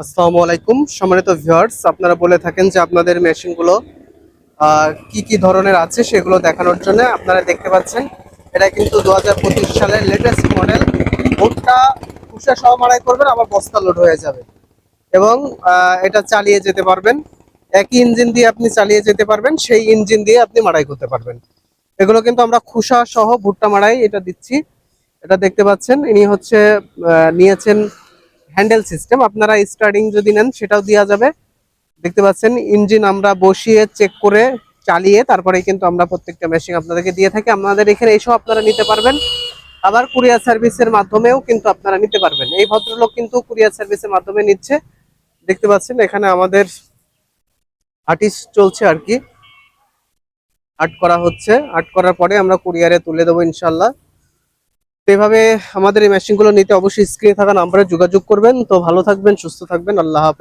আসসালামু আলাইকুম সম্মানিত ভিউয়ার্স, আপনারা বলে থাকেন যে আপনাদের মেশিনগুলো কি কি ধরনের আছে সেগুলো দেখানোর জন্য। আপনারা দেখতে পাচ্ছেন এটা কিন্তু 2025 সালের লেটেস্ট মডেল। ভুট্টা খোসা সহ মাড়াই করবেন, আবার বস্তা লোড হয়ে যাবে এবং এটা চালিয়ে যেতে পারবেন। একই ইঞ্জিন দিয়ে আপনি চালিয়ে যেতে পারবেন, সেই ইঞ্জিন দিয়ে আপনি মাড়াই করতে পারবেন। এগুলো কিন্তু আমরা খোসা সহ ভুট্টা মাড়াই এটা দিচ্ছি। এটা দেখতে পাচ্ছেন ইনি হচ্ছে নিয়েছেন হ্যান্ডেল সিস্টেম। আপনারা স্টার্টিং যদি নেন সেটাও দেওয়া যাবে। দেখতে পাচ্ছেন ইঞ্জিন আমরা বসিয়ে চেক করে চালিয়ে তারপরে কিন্তু আমরা প্রত্যেকটা মেশিন আপনাদেরকে দিয়ে থাকি। আমাদের এখানে এসব আপনারা নিতে পারবেন, আবার কুরিয়ার সার্ভিসের মাধ্যমেও কিন্তু আপনারা নিতে পারবেন। এই ভদ্রলোক কিন্তু কুরিয়ার সার্ভিসের মাধ্যমে নিচ্ছে। দেখতে পাচ্ছেন এখানে আমাদের আর্টিস্ট চলছে আর কি, আর্ট করা হচ্ছে। আর্ট করার পরে আমরা কুরিয়ারে তুলে দেবো ইনশাল্লাহ। তো এভাবে আমাদের এই মেশিনগুলো নিতে অবশ্যই স্ক্রিনে থাকা নাম্বারে যোগাযোগ করবেন। তো ভালো থাকবেন, সুস্থ থাকবেন, আল্লাহ হাফেজ।